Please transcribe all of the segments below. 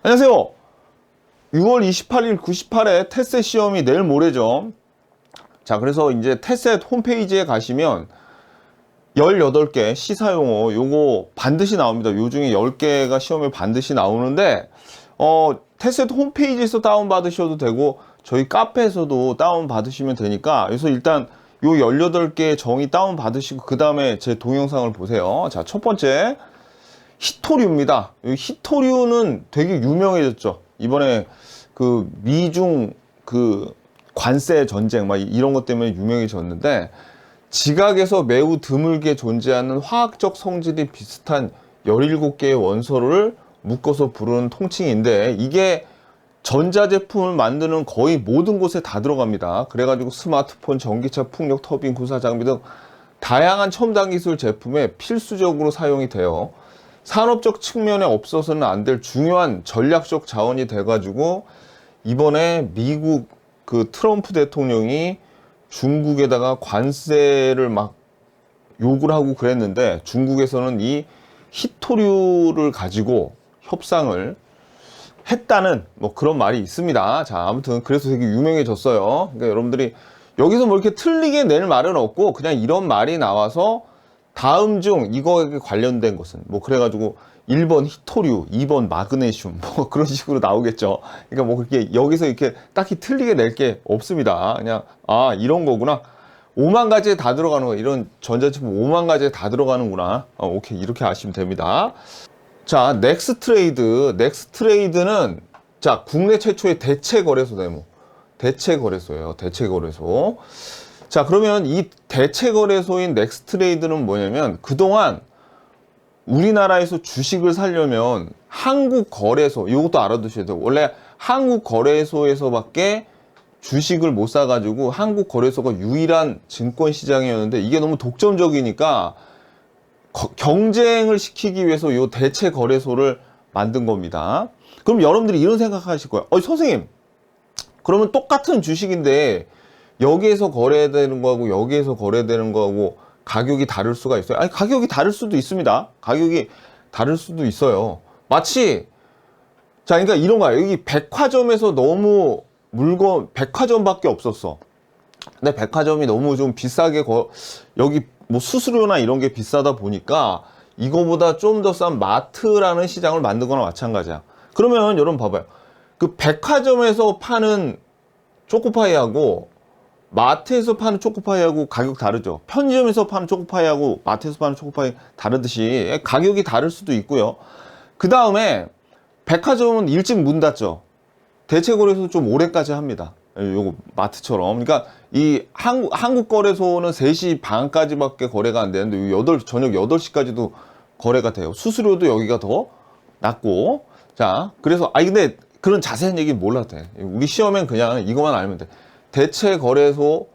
안녕하세요. 6월 28일 98회 테셋 시험이 내일 모레죠. 자, 그래서 이제 테셋 홈페이지에 가시면 18개 시사용어 요거 반드시 나옵니다. 요 중에 10개가 시험에 반드시 나오는데 테셋 홈페이지에서 다운받으셔도 되고 저희 카페에서도 다운받으시면 되니까 그래서 일단 요 18개 정의 다운받으시고 그 다음에 제 동영상을 보세요. 자, 첫 번째 히토류입니다. 히토류는 되게 유명해졌죠. 이번에 그 미중 그 관세 전쟁 막 이런 것 때문에 유명해졌는데 지각에서 매우 드물게 존재하는 화학적 성질이 비슷한 17개의 원소를 묶어서 부르는 통칭인데 이게 전자제품을 만드는 거의 모든 곳에 다 들어갑니다. 그래가지고 스마트폰, 전기차, 풍력, 터빈, 구사 장비 등 다양한 첨단 기술 제품에 필수적으로 사용이 돼요. 산업적 측면에 없어서는 안 될 중요한 전략적 자원이 돼가지고 이번에 미국 그 트럼프 대통령이 중국에다가 관세를 막 욕을 하고 그랬는데 중국에서는 이 히토류를 가지고 협상을 했다는 뭐 그런 말이 있습니다. 자, 아무튼 그래서 되게 유명해졌어요. 그러니까 여러분들이 여기서 뭐 이렇게 틀리게 낼 말은 없고 그냥 이런 말이 나와서 다음 중 이거에 관련된 것은 뭐 그래가지고 1번 히토류, 2번 마그네슘 뭐 그런 식으로 나오겠죠. 그러니까 뭐 그렇게 여기서 이렇게 딱히 틀리게 낼 게 없습니다. 그냥 아 이런 거구나. 5만 가지에 다 들어가는 거 이런 전자제품 5만 가지에 다 들어가는구나. 오케이 이렇게 아시면 됩니다. 자, 넥스트레이드. 넥스트레이드는 자 국내 최초의 대체 거래소 데모. 대체 거래소예요. 대체 거래소. 자, 그러면 이 대체 거래소인 넥스트레이드는 뭐냐면 그동안 우리나라에서 주식을 사려면 한국 거래소, 이것도 알아두셔야 돼요. 원래 한국 거래소에서밖에 주식을 못 사가지고 한국 거래소가 유일한 증권 시장이었는데 이게 너무 독점적이니까 경쟁을 시키기 위해서 이 대체 거래소를 만든 겁니다. 그럼 여러분들이 이런 생각하실 거예요. 선생님, 그러면 똑같은 주식인데 여기에서 거래되는 거하고 여기에서 거래되는 거하고 가격이 다를 수가 있어요. 아니, 가격이 다를 수도 있습니다. 가격이 다를 수도 있어요. 마치 자, 그러니까 이런 거야. 여기 백화점에서 너무 물건 백화점밖에 없었어. 근데 백화점이 너무 좀 비싸게 여기 뭐 수수료나 이런 게 비싸다 보니까 이거보다 좀 더 싼 마트라는 시장을 만든 거나 마찬가지야. 그러면 여러분 봐봐요. 그 백화점에서 파는 초코파이하고 마트에서 파는 초코파이하고 가격 다르죠. 편의점에서 파는 초코파이하고 마트에서 파는 초코파이 다르듯이 가격이 다를 수도 있고요. 그 다음에 백화점은 일찍 문 닫죠. 대체거래소 좀 오래까지 합니다. 요거 마트처럼. 그러니까 이 한국 거래소는 3시 반까지밖에 거래가 안 되는데 저녁 8시까지도 거래가 돼요. 수수료도 여기가 더 낮고. 자, 그래서 근데 그런 자세한 얘기는 몰라도 돼. 우리 시험엔 그냥 이것만 알면 돼. 대체 거래소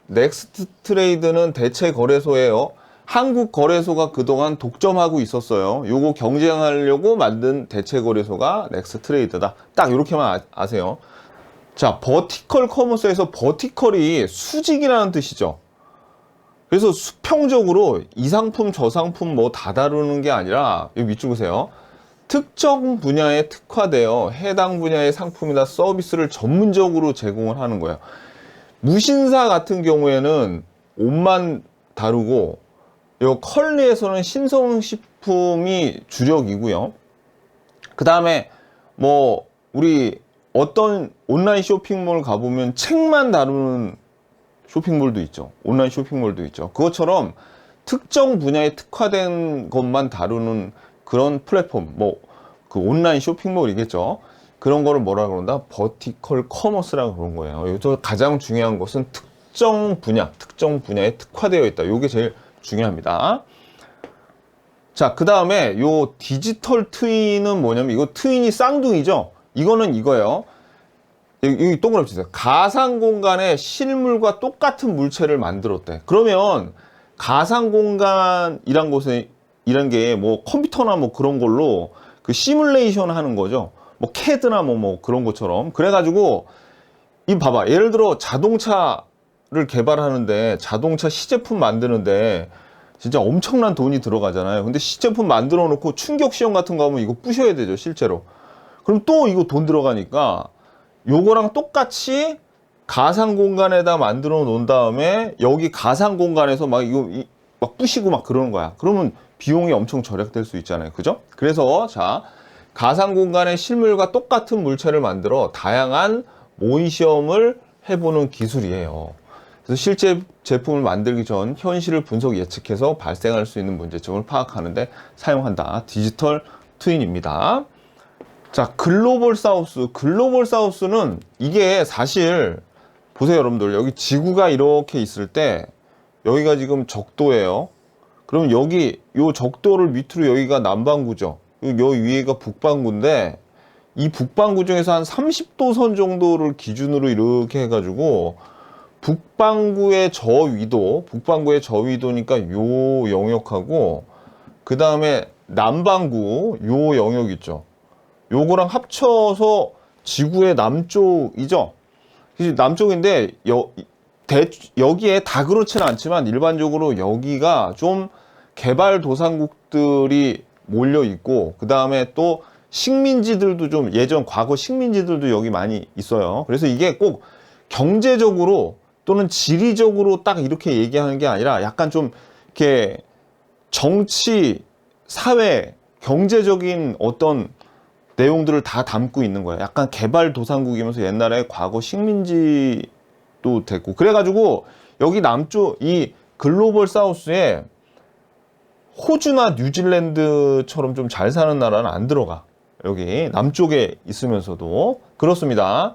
넥스트 트레이드는 대체 거래소예요. 한국 거래소가 그동안 독점하고 있었어요. 요거 경쟁하려고 만든 대체 거래소가 넥스트 트레이드다. 딱 이렇게만 아세요. 자, 버티컬 커머스에서 버티컬이 수직이라는 뜻이죠. 그래서 수평적으로 이 상품 저 상품 뭐 다 다루는 게 아니라 여기 밑줄 보세요. 특정 분야에 특화되어 해당 분야의 상품이나 서비스를 전문적으로 제공을 하는 거예요. 무신사 같은 경우에는 옷만 다루고 요 컬리에서는 신성식품이 주력이고요. 그 다음에 뭐 우리 어떤 온라인 쇼핑몰 가보면 책만 다루는 쇼핑몰도 있죠. 온라인 쇼핑몰도 있죠. 그것처럼 특정 분야에 특화된 것만 다루는 그런 플랫폼, 뭐 그 온라인 쇼핑몰이겠죠. 그런 거를 뭐라 그런다? 버티컬 커머스라고 그런 거예요. 여기서 가장 중요한 것은 특정 분야에 특화되어 있다. 이게 제일 중요합니다. 자, 그 다음에 요 디지털 트윈은 뭐냐면 이거 트윈이 쌍둥이죠. 이거는 이거예요. 여기 동그라미 치세요. 가상 공간에 실물과 똑같은 물체를 만들었대. 그러면 가상 공간이란 곳에 이런 게 뭐 컴퓨터나 뭐 그런 걸로 그 시뮬레이션 하는 거죠. 뭐 캐드나 뭐 그런 것처럼. 그래가지고 이 봐봐. 예를 들어 자동차를 개발하는데 자동차 시제품 만드는데 진짜 엄청난 돈이 들어가잖아요. 근데 시제품 만들어 놓고 충격 시험 같은 거 하면 이거 부셔야 되죠, 실제로. 그럼 또 이거 돈 들어가니까 요거랑 똑같이 가상 공간에다 만들어 놓은 다음에 여기 가상 공간에서 막 이거 막 부시고 막 그러는 거야. 그러면 비용이 엄청 절약될 수 있잖아요. 그죠? 그래서 자, 가상 공간의 실물과 똑같은 물체를 만들어 다양한 모의 시험을 해보는 기술이에요. 그래서 실제 제품을 만들기 전 현실을 분석 예측해서 발생할 수 있는 문제점을 파악하는데 사용한다. 디지털 트윈입니다. 자, 글로벌 사우스. 글로벌 사우스는 이게 사실 보세요, 여러분들. 여기 지구가 이렇게 있을 때 여기가 지금 적도예요. 그럼 여기 요 적도를 밑으로 여기가 남반구죠. 요 위에가 북반구인데 이 북반구 중에서 한 30도 선 정도를 기준으로 이렇게 해가지고 북반구의 저위도니까 요 영역하고 그 다음에 남반구 요 영역 있죠. 요거랑 합쳐서 지구의 남쪽이죠. 남쪽인데 여기에 다 그렇지는 않지만 일반적으로 여기가 좀 개발도상국들이 몰려 있고 그 다음에 또 식민지들도 좀 과거 식민지들도 여기 많이 있어요. 그래서 이게 꼭 경제적으로 또는 지리적으로 딱 이렇게 얘기하는 게 아니라 약간 좀 이렇게 정치, 사회, 경제적인 어떤 내용들을 다 담고 있는 거예요. 약간 개발도상국이면서 옛날에 과거 식민지도 됐고 그래가지고 여기 남쪽 이 글로벌 사우스에 호주나 뉴질랜드처럼 좀 잘 사는 나라는 안 들어가. 여기 남쪽에 있으면서도 그렇습니다.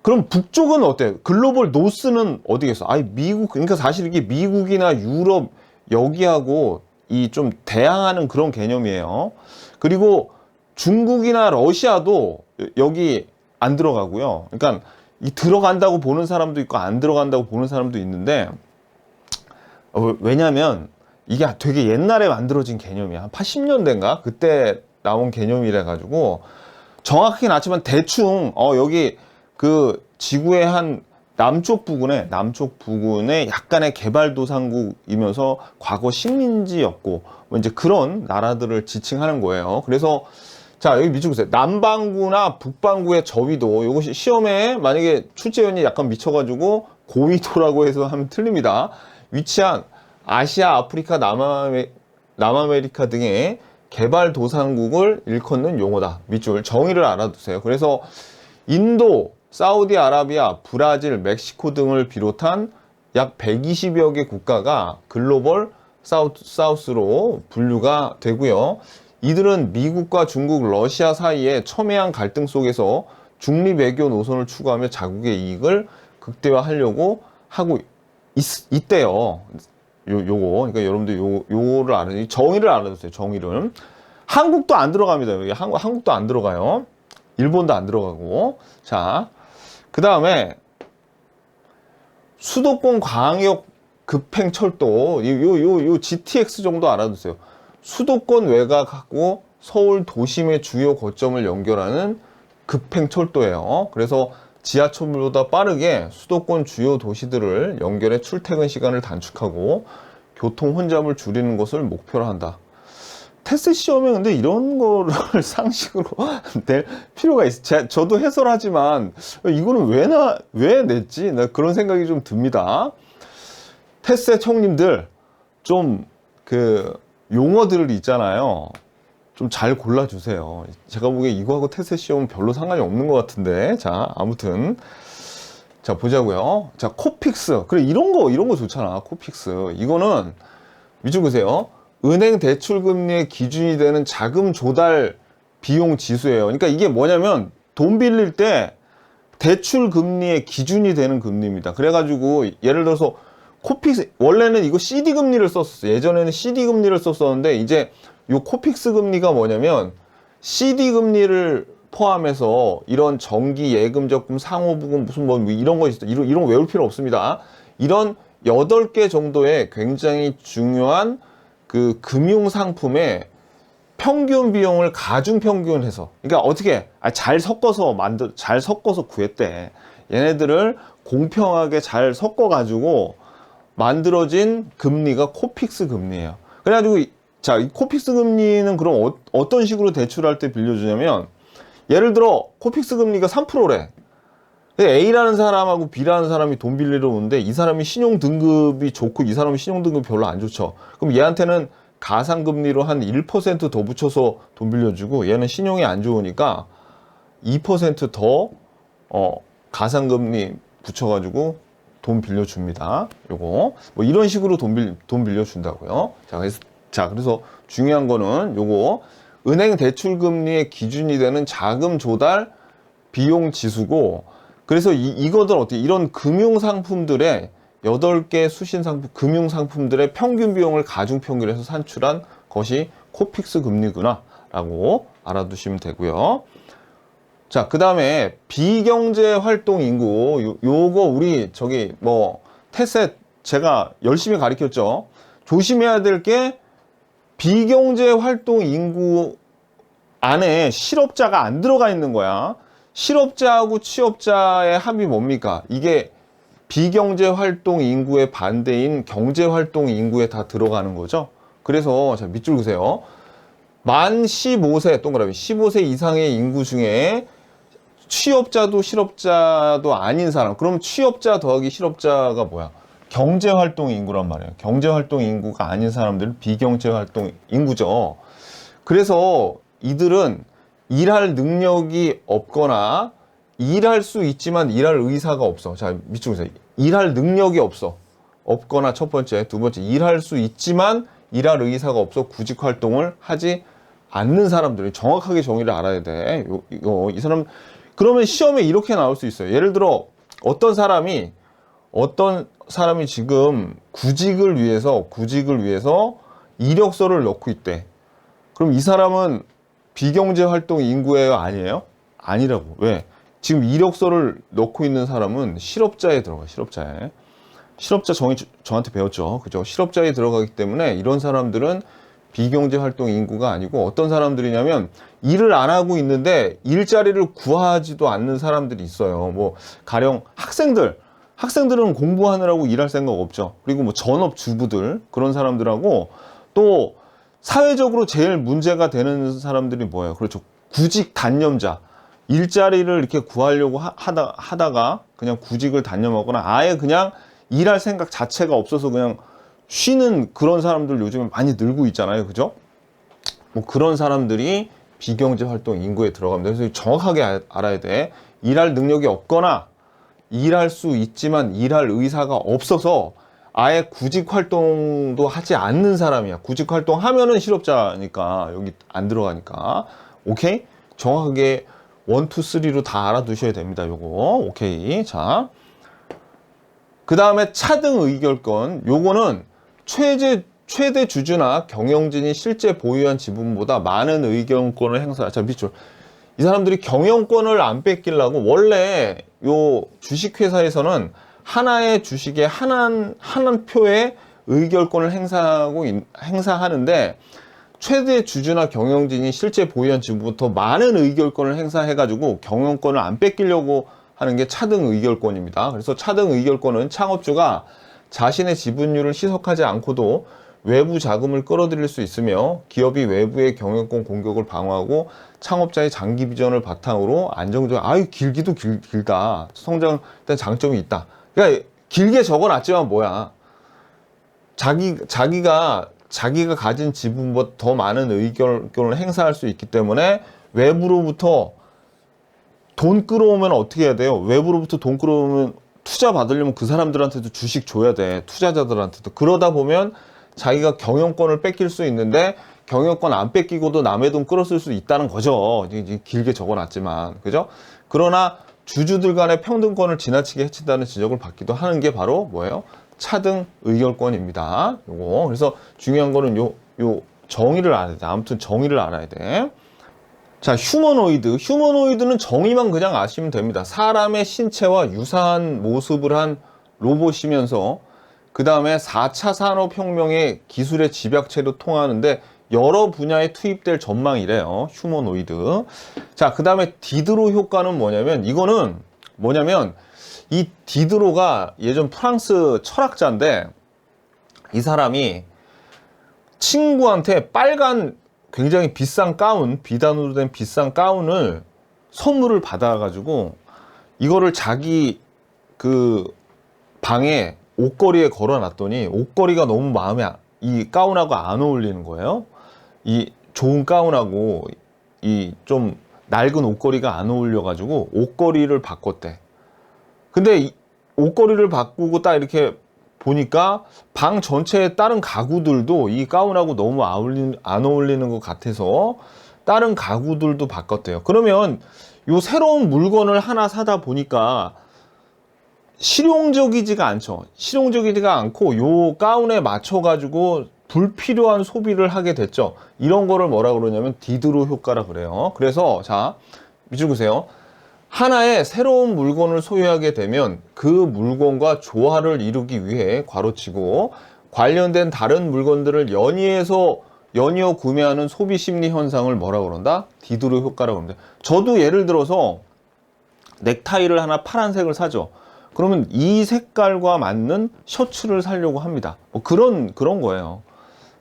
그럼 북쪽은 어때요? 글로벌 노스는 어디겠어? 아니 미국, 그러니까 사실 이게 미국이나 유럽 여기하고 이 좀 대항하는 그런 개념이에요. 그리고 중국이나 러시아도 여기 안 들어가고요. 그러니까 이 들어간다고 보는 사람도 있고 안 들어간다고 보는 사람도 있는데 왜냐면 이게 되게 옛날에 만들어진 개념이야. 한 80년대인가? 그때 나온 개념이라 가지고 정확하긴 않지만 대충 여기 그 지구의 한 남쪽 부근에 약간의 개발도상국이면서 과거 식민지였고 뭐 이제 그런 나라들을 지칭하는 거예요. 그래서 자, 여기 밑줄 보세요. 남반구나 북반구의 저위도, 요것이 시험에 만약에 출제원이 약간 미쳐가지고 고위도라고 해서 하면 틀립니다. 위치한 아시아, 아프리카, 남아메리카 등의 개발도상국을 일컫는 용어다. 밑줄 정의를 알아두세요. 그래서 인도, 사우디아라비아, 브라질, 멕시코 등을 비롯한 약 120여 개 국가가 글로벌 사우스로 분류가 되고요. 이들은 미국과 중국, 러시아 사이에 첨예한 갈등 속에서 중립 외교 노선을 추구하며 자국의 이익을 극대화하려고 하고 있대요. 요거. 그러니까 여러분들 요거를 알아요. 정의를 알아두세요. 정의를. 한국도 안 들어갑니다. 여기 한국도 안 들어가요. 일본도 안 들어가고. 자, 그 다음에 수도권 광역 급행철도 요 GTX 정도 알아두세요. 수도권 외곽하고 서울 도심의 주요 거점을 연결하는 급행철도예요. 그래서 지하철보다 빠르게 수도권 주요 도시들을 연결해 출퇴근 시간을 단축하고 교통 혼잡을 줄이는 것을 목표로 한다. 테스트 시험에 근데 이런 거를 상식으로 낼 필요가 있어. 저도 해설하지만 이거는 왜 냈지? 나 그런 생각이 좀 듭니다. 테스트 형님들 좀 용어들 있잖아요. 좀 잘 골라주세요. 제가 보기에 이거하고 테스트 시험은 별로 상관이 없는 것 같은데. 자, 아무튼. 자, 보자고요. 자, 코픽스. 그래, 이런 거 좋잖아. 코픽스. 이거는, 밑줄 보세요. 은행 대출 금리의 기준이 되는 자금 조달 비용 지수예요. 그러니까 이게 뭐냐면, 돈 빌릴 때 대출 금리의 기준이 되는 금리입니다. 그래가지고, 예를 들어서, 코픽스, 원래는 이거 CD 금리를 썼었어요. 예전에는 CD 금리를 썼었는데, 이제 요 코픽스 금리가 뭐냐면, CD 금리를 포함해서 이런 정기, 예금, 적금, 상호부금, 무슨 뭐 이런 거 있어. 이런 거 외울 필요 없습니다. 이런 8개 정도의 굉장히 중요한 그 금융 상품의 평균 비용을 가중 평균해서, 그러니까 어떻게 잘 섞어서 구했대. 얘네들을 공평하게 잘 섞어가지고 만들어진 금리가 코픽스 금리예요. 그래가지고 자, 이 코픽스 금리는 그럼 어떤 식으로 대출할 때 빌려주냐면 예를 들어 코픽스 금리가 3%래. A라는 사람하고 B라는 사람이 돈 빌리러 오는데 이 사람이 신용 등급이 좋고 이 사람이 신용 등급이 별로 안 좋죠. 그럼 얘한테는 가상금리로 한 1% 더 붙여서 돈 빌려주고 얘는 신용이 안 좋으니까 2% 더 가상금리 붙여가지고 돈 빌려줍니다. 요거 뭐 이런 식으로 돈 빌려준다고요. 그래서 중요한 거는 요거 은행 대출 금리의 기준이 되는 자금 조달 비용 지수고, 그래서 이거들 어떻게 이런 금융 상품들의 8개 수신 상품 금융 상품들의 평균 비용을 가중 평균해서 산출한 것이 코픽스 금리구나 라고 알아두시면 되고요. 자, 그 다음에 비경제 활동 인구, 요거 우리 테셋 제가 열심히 가르쳤죠. 조심해야 될 게 비경제 활동 인구 안에 실업자가 안 들어가 있는 거야. 실업자하고 취업자의 합이 뭡니까? 이게 비경제 활동 인구의 반대인 경제 활동 인구에 다 들어가는 거죠. 그래서 자, 밑줄 그세요. 만 15세 동그라미 15세 이상의 인구 중에 취업자도 실업자도 아닌 사람, 그럼 취업자 더하기 실업자가 뭐야? 경제활동 인구란 말이에요. 경제활동 인구가 아닌 사람들은 비경제활동 인구죠. 그래서 이들은 일할 능력이 없거나 일할 수 있지만 일할 의사가 없어. 자, 밑줄 그세요. 일할 능력이 없거나 첫 번째, 두 번째, 일할 수 있지만 일할 의사가 없어 구직 활동을 하지 않는 사람들이 정확하게 정의를 알아야 돼. 이 사람 그러면 시험에 이렇게 나올 수 있어요. 예를 들어 어떤 사람이 지금 구직을 위해서 이력서를 넣고 있대. 그럼 이 사람은 비경제 활동 인구예요, 아니에요? 아니라고. 왜? 지금 이력서를 넣고 있는 사람은 실업자에 들어가. 실업자 정의 저한테 배웠죠. 그죠? 실업자에 들어가기 때문에 이런 사람들은 비경제 활동 인구가 아니고, 어떤 사람들이냐면 일을 안 하고 있는데 일자리를 구하지도 않는 사람들이 있어요. 뭐 가령 학생들은 공부하느라고 일할 생각 없죠. 그리고 뭐 전업주부들, 그런 사람들하고, 또 사회적으로 제일 문제가 되는 사람들이 뭐예요? 그렇죠. 구직 단념자. 일자리를 이렇게 구하려고 하다가 그냥 구직을 단념하거나 아예 그냥 일할 생각 자체가 없어서 그냥 쉬는 그런 사람들 요즘에 많이 늘고 있잖아요. 그죠? 뭐 그런 사람들이 비경제 활동 인구에 들어갑니다. 그래서 정확하게 알아야 돼. 일할 능력이 없거나 일할 수 있지만 일할 의사가 없어서 아예 구직 활동도 하지 않는 사람이야. 구직 활동 하면은 실업자니까 여기 안 들어가니까. 오케이? 정확하게 1, 2, 3로 다 알아두셔야 됩니다. 요거. 오케이. 자. 그 다음에 차등 의결권. 요거는 최대 주주나 경영진이 실제 보유한 지분보다 많은 의결권을 행사. 자, 밑줄. 이 사람들이 경영권을 안 뺏기려고, 원래 요 주식회사에서는 하나의 주식에 한 표의 의결권을 행사하는데, 최대 주주나 경영진이 실제 보유한 지분부터 많은 의결권을 행사해가지고 경영권을 안 뺏기려고 하는 게 차등 의결권입니다. 그래서 차등 의결권은 창업주가 자신의 지분율을 희석하지 않고도 외부 자금을 끌어들일 수 있으며, 기업이 외부의 경영권 공격을 방어하고 창업자의 장기 비전을 바탕으로 안정적, 길기도 길다. 성장 때 장점이 있다. 그러니까 길게 적어놨지만 뭐야? 자기가 가진 지분보다 더 많은 의결권을 행사할 수 있기 때문에 외부로부터 돈 끌어오면 어떻게 해야 돼요? 외부로부터 돈 끌어오면 투자 받으려면 그 사람들한테도 주식 줘야 돼. 투자자들한테도. 그러다 보면 자기가 경영권을 뺏길 수 있는데, 경영권 안 뺏기고도 남의 돈 끌어쓸 수 있다는 거죠. 길게 적어놨지만. 그죠? 그러나 주주들 간의 평등권을 지나치게 해친다는 지적을 받기도 하는 게 바로 뭐예요? 차등 의결권입니다. 요거. 그래서 중요한 거는 요 정의를 알아야 돼. 아무튼 정의를 알아야 돼. 자, 휴머노이드는 정의만 그냥 아시면 됩니다. 사람의 신체와 유사한 모습을 한 로봇이면서, 그 다음에 4차 산업혁명의 기술의 집약체로 통하는데 여러 분야에 투입될 전망이래요. 휴머노이드. 자, 그 다음에 디드로 효과는 뭐냐면 이 디드로가 예전 프랑스 철학자인데, 이 사람이 친구한테 빨간 굉장히 비싼 가운, 비단으로 된 비싼 가운을 선물을 받아가지고 이거를 자기 그 방에 옷걸이에 걸어놨더니 옷걸이가 너무 이 가운하고 안 어울리는 거예요. 이 좋은 가운하고 이 좀 낡은 옷걸이가 안 어울려가지고 옷걸이를 바꿨대. 근데 이 옷걸이를 바꾸고 딱 이렇게 보니까 방 전체에 다른 가구들도 이 가운하고 너무 안 어울리는 것 같아서 다른 가구들도 바꿨대요. 그러면 요 새로운 물건을 하나 사다 보니까 실용적이지가 않죠. 실용적이지가 않고 요 가운에 맞춰 가지고 불필요한 소비를 하게 됐죠. 이런 거를 뭐라 그러냐면 디드로 효과라 그래요. 그래서 자, 밑줄 그세요. 하나의 새로운 물건을 소유하게 되면 그 물건과 조화를 이루기 위해 괄호치고 관련된 다른 물건들을 연이어 구매하는 소비 심리 현상을 뭐라 그런다? 디드로 효과라고 합니다. 저도 예를 들어서 넥타이를 하나 파란색을 사죠. 그러면 이 색깔과 맞는 셔츠를 사려고 합니다. 뭐 그런 거예요.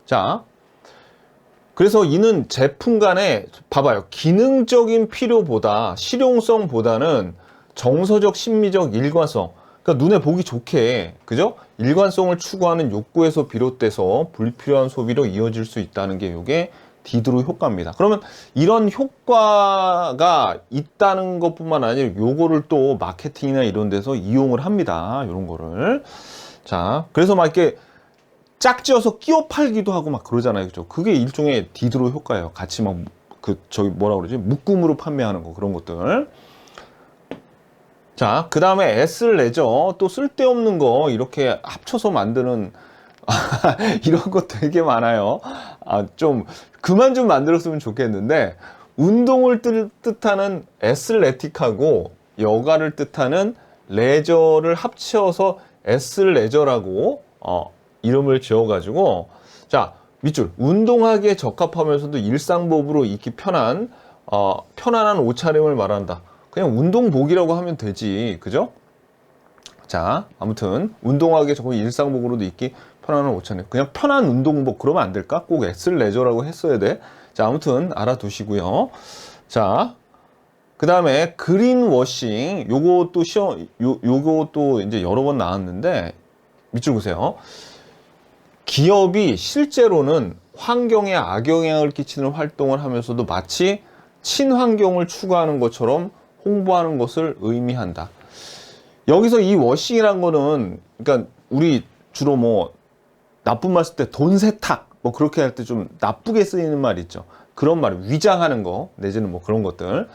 자, 그래서 이는 제품 간에 봐봐요. 기능적인 필요보다 실용성보다는 정서적 심리적 일관성, 그러니까 눈에 보기 좋게, 그죠? 일관성을 추구하는 욕구에서 비롯돼서 불필요한 소비로 이어질 수 있다는 게 이게 디드로 효과입니다. 그러면 이런 효과가 있다는 것뿐만 아니라 요거를 또 마케팅이나 이런 데서 이용을 합니다. 이런 거를. 자, 그래서 막 이렇게 짝지어서 끼워 팔기도 하고 막 그러잖아요. 그죠? 그게 일종의 디드로 효과예요. 같이 막 저기 뭐라 그러지? 묶음으로 판매하는 거, 그런 것들. 자, 그 다음에 S를 내죠. 또 쓸데없는 거 이렇게 합쳐서 만드는 이런 거 되게 많아요. 좀 그만 좀 만들었으면 좋겠는데, 운동을 뜻하는 애슬레틱하고 여가를 뜻하는 레저를 합쳐서 애슬레저라고 이름을 지어가지고, 자, 밑줄, 운동하기에 적합하면서도 일상복으로 입기 편안한 옷차림을 말한다. 그냥 운동복이라고 하면 되지, 그죠? 자, 아무튼 운동하기에 적합한 일상복으로도 입기 편안한 옷차림, 그냥 편한 운동복 그러면 안 될까? 꼭 애슬레저라고 했어야 돼. 자, 아무튼 알아두시고요. 자, 그 다음에 그린워싱, 요것도 이제 여러 번 나왔는데, 밑줄 보세요. 기업이 실제로는 환경에 악영향을 끼치는 활동을 하면서도 마치 친환경을 추구하는 것처럼 홍보하는 것을 의미한다. 여기서 이 워싱이란 거는, 그러니까 우리 주로 뭐 나쁜 말 쓸 때 돈 세탁 뭐 그렇게 할 때 좀 나쁘게 쓰이는 말 있죠. 그런 말, 위장하는 거 내지는 뭐 그런 것들.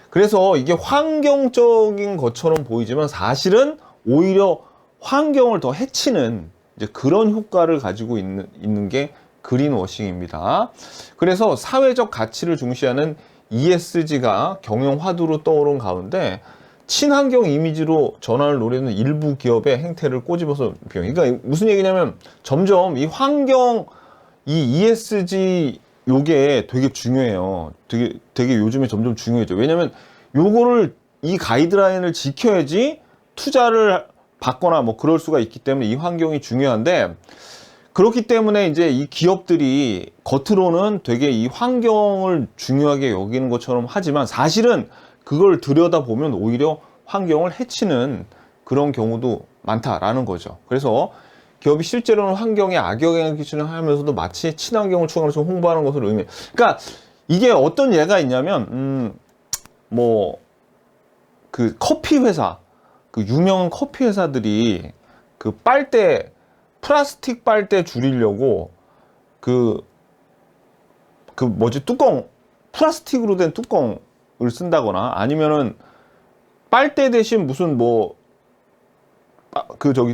그래서 이게 환경적인 것처럼 보이지만 사실은 오히려 환경을 더 해치는 이제 그런 효과를 가지고 있는 게 그린워싱입니다. 그래서 사회적 가치를 중시하는 ESG가 경영 화두로 떠오른 가운데 친환경 이미지로 전환을 노리는 일부 기업의 행태를 꼬집어서 비용. 그러니까 무슨 얘기냐면 점점 이 ESG 요게 되게 중요해요. 되게 요즘에 점점 중요해져. 왜냐면 요거를 이 가이드라인을 지켜야지 투자를 받거나 뭐 그럴 수가 있기 때문에 이 환경이 중요한데, 그렇기 때문에 이제 이 기업들이 겉으로는 되게 이 환경을 중요하게 여기는 것처럼 하지만 사실은 그걸 들여다보면 오히려 환경을 해치는 그런 경우도 많다라는 거죠. 그래서 기업이 실제로는 환경에 악영향을 끼치는 하면서도 마치 친환경을 추구하는 것처럼 홍보하는 것을 의미해요. 그러니까 이게 어떤 예가 있냐면 뭐 그 커피 회사, 그 유명한 커피 회사들이 그 빨대, 플라스틱 빨대 줄이려고 뚜껑, 플라스틱으로 된 뚜껑을 쓴다거나 아니면은 빨대 대신 무슨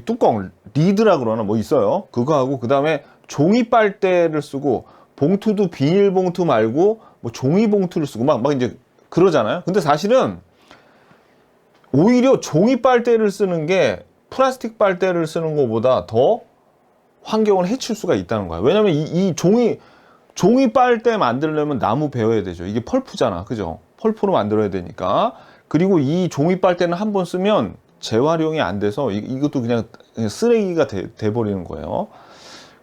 뚜껑, 리드라 그러나 뭐 있어요. 그거 하고, 그 다음에 종이 빨대를 쓰고, 봉투도 비닐봉투 말고, 뭐 종이 봉투를 쓰고, 막 이제 그러잖아요. 근데 사실은, 오히려 종이 빨대를 쓰는 게 플라스틱 빨대를 쓰는 것보다 더 환경을 해칠 수가 있다는 거야. 왜냐면 이 종이 빨대 만들려면 나무 베어야 되죠. 이게 펄프잖아. 그죠? 펄프로 만들어야 되니까. 그리고 이 종이 빨대는 한 번 쓰면 재활용이 안 돼서 이것도 그냥 쓰레기가 돼버리는 거예요.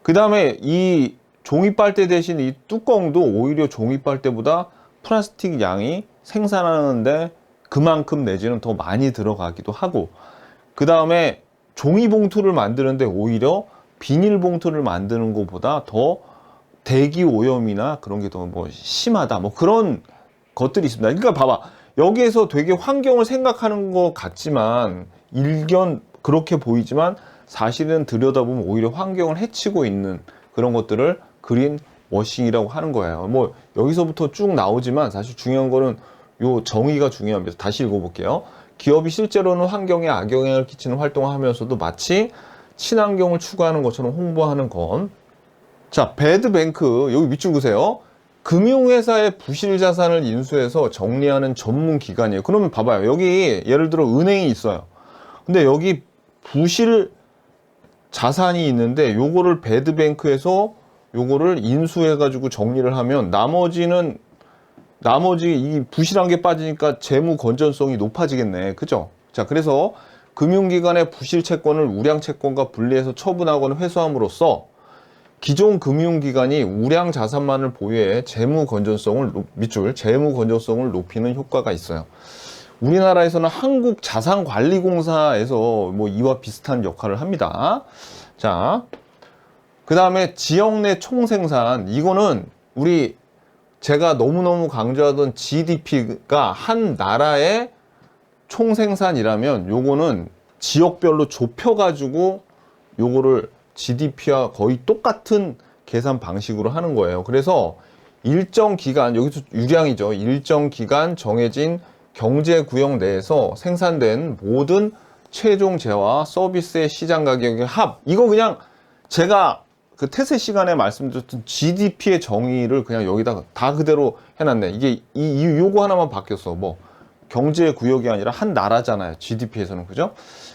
그 다음에 이 종이 빨대 대신 이 뚜껑도 오히려 종이 빨대보다 플라스틱 양이 생산하는데 그만큼 내지는 더 많이 들어가기도 하고, 그 다음에 종이봉투를 만드는데 오히려 비닐봉투를 만드는 것보다 더 대기 오염이나 그런 게 더 뭐 심하다, 뭐 그런 것들이 있습니다. 그러니까 봐봐, 여기에서 되게 환경을 생각하는 것 같지만, 일견 그렇게 보이지만 사실은 들여다보면 오히려 환경을 해치고 있는 그런 것들을 그린 워싱이라고 하는 거예요. 뭐 여기서부터 쭉 나오지만 사실 중요한 거는 요 정의가 중요합니다. 다시 읽어볼게요. 기업이 실제로는 환경에 악영향을 끼치는 활동을 하면서도 마치 친환경을 추구하는 것처럼 홍보하는 건. 자, 배드뱅크 여기 밑줄 그세요. 금융회사의 부실 자산을 인수해서 정리하는 전문 기관이에요. 그러면 봐봐요. 여기 예를 들어 은행이 있어요. 근데 여기 부실 자산이 있는데 요거를 배드뱅크에서 요거를 인수해가지고 정리를 하면 나머지 이 부실한 게 빠지니까 재무 건전성이 높아지겠네. 그죠? 자, 그래서 금융기관의 부실 채권을 우량 채권과 분리해서 처분하거나 회수함으로써 기존 금융기관이 우량 자산만을 보유해 재무 건전성을 높이는 효과가 있어요. 우리나라에서는 한국자산관리공사에서 뭐 이와 비슷한 역할을 합니다. 자, 그 다음에 지역 내 총생산. 이거는 제가 너무너무 강조하던 GDP가 한 나라의 총생산이라면 요거는 지역별로 좁혀가지고 요거를 GDP와 거의 똑같은 계산 방식으로 하는 거예요. 그래서 일정 기간, 여기서 유량이죠. 일정 기간 정해진 경제구역 내에서 생산된 모든 최종 재화와 서비스의 시장 가격의 합. 이거 그냥 제가 그 태세 시간에 말씀드렸던 GDP의 정의를 그냥 여기다가 다 그대로 해놨네. 이게 요거 하나만 바뀌었어. 뭐 경제구역이 아니라 한 나라잖아요. GDP에서는. 그죠?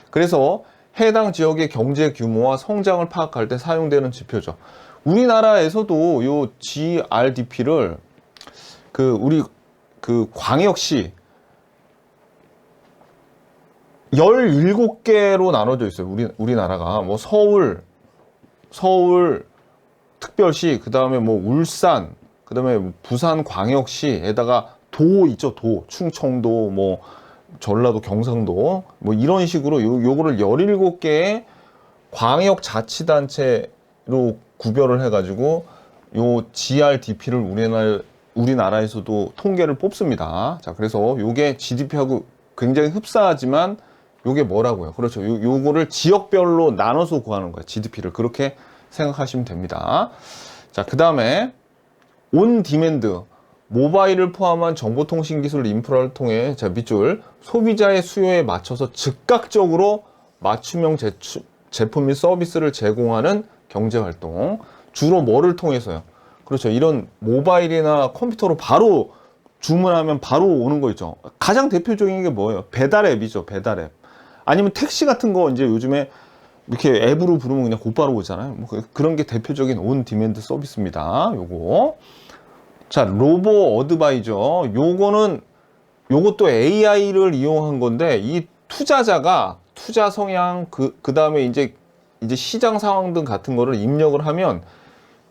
그래서 해당 지역의 경제 규모와 성장을 파악할 때 사용되는 지표죠. 우리나라에서도 요 GRDP를 우리 광역시 17개로 나눠져 있어요. 우리나라가 뭐 서울 특별시, 그 다음에 뭐 울산, 그 다음에 부산 광역시에다가 도 있죠. 도, 충청도, 뭐 전라도, 경상도, 뭐 이런 식으로 요거를 17개의 광역자치단체로 구별을 해가지고 요 GRDP를 우리나라에서도 통계를 뽑습니다. 자, 그래서 요게 GDP하고 굉장히 흡사하지만 요게 뭐라고요? 그렇죠. 요거를 지역별로 나눠서 구하는 거예요. GDP를. 그렇게 생각하시면 됩니다. 자, 그 다음에 온 디맨드. 모바일을 포함한 정보통신기술 인프라를 통해, 자, 밑줄, 소비자의 수요에 맞춰서 즉각적으로 맞춤형 제품 및 서비스를 제공하는 경제활동. 주로 뭐를 통해서요? 그렇죠. 이런 모바일이나 컴퓨터로 바로 주문하면 바로 오는 거 있죠. 가장 대표적인 게 뭐예요? 배달 앱이죠. 배달 앱. 아니면 택시 같은 거 이제 요즘에 이렇게 앱으로 부르면 그냥 곧바로 오잖아요. 뭐 그런 게 대표적인 온 디맨드 서비스입니다. 요거. 자, 로보 어드바이저. 요것도 AI를 이용한 건데, 이 투자자가 투자 성향, 그 다음에 이제 시장 상황 등 같은 거를 입력을 하면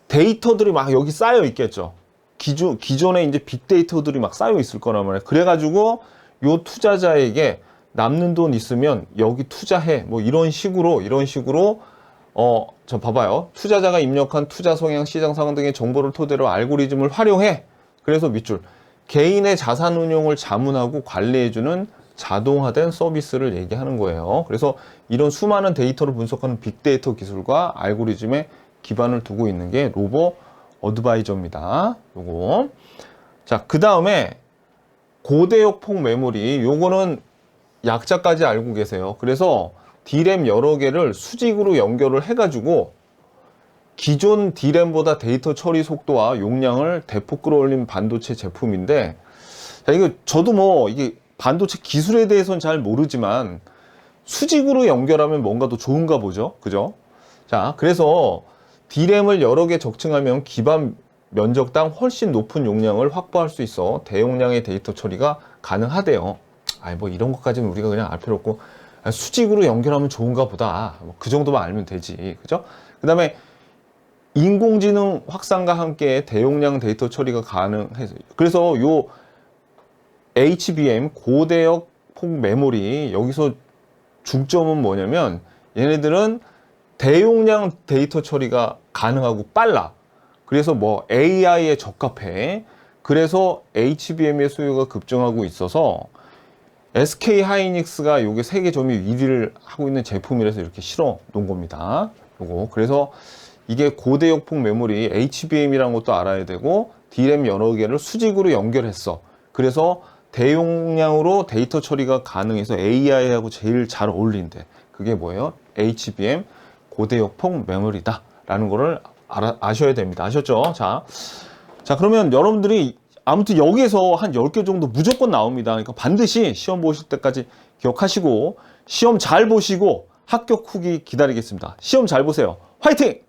데이터들이 막 여기 쌓여 있겠죠. 기존에 이제 빅데이터들이 막 쌓여 있을 거란 말이에요. 그래가지고 요 투자자에게 남는 돈 있으면 여기 투자해. 뭐 이런 식으로 저 봐봐요. 투자자가 입력한 투자 성향, 시장 상황 등의 정보를 토대로 알고리즘을 활용해. 그래서 밑줄. 개인의 자산 운용을 자문하고 관리해주는 자동화된 서비스를 얘기하는 거예요. 그래서 이런 수많은 데이터를 분석하는 빅데이터 기술과 알고리즘에 기반을 두고 있는 게 로보 어드바이저입니다. 요거. 자, 그 다음에 고대역 폭 메모리. 요거는 약자까지 알고 계세요. 그래서 D램 여러 개를 수직으로 연결을 해가지고 기존 D램보다 데이터 처리 속도와 용량을 대폭 끌어올린 반도체 제품인데, 자, 이거 저도 뭐 이게 반도체 기술에 대해서는 잘 모르지만 수직으로 연결하면 뭔가 더 좋은가 보죠. 그죠? 자, 그래서 D램을 여러 개 적층하면 기반 면적당 훨씬 높은 용량을 확보할 수 있어 대용량의 데이터 처리가 가능하대요. 뭐 이런 것까지는 우리가 그냥 알 필요 없고, 수직으로 연결하면 좋은가 보다. 그 정도만 알면 되지. 그죠? 그 다음에 인공지능 확산과 함께 대용량 데이터 처리가 가능해서, 그래서 HBM 고대역 폭 메모리, 여기서 중점은 뭐냐면 얘네들은 대용량 데이터 처리가 가능하고 빨라. 그래서 뭐 AI에 적합해. 그래서 HBM의 수요가 급증하고 있어서 SK 하이닉스가 요게 세계 점유 1위를 하고 있는 제품이라서 이렇게 실어 놓은 겁니다. 요거. 그래서 이게 고대역 폭 메모리 HBM이라는 것도 알아야 되고 DRAM 여러 개를 수직으로 연결했어. 그래서 대용량으로 데이터 처리가 가능해서 AI하고 제일 잘 어울린대. 그게 뭐예요? HBM 고대역 폭 메모리다 라는 거를 아셔야 됩니다. 아셨죠? 자 그러면 여러분들이 아무튼 여기에서 한 10개 정도 무조건 나옵니다. 그러니까 반드시 시험 보실 때까지 기억하시고 시험 잘 보시고 합격 후기 기다리겠습니다. 시험 잘 보세요. 화이팅!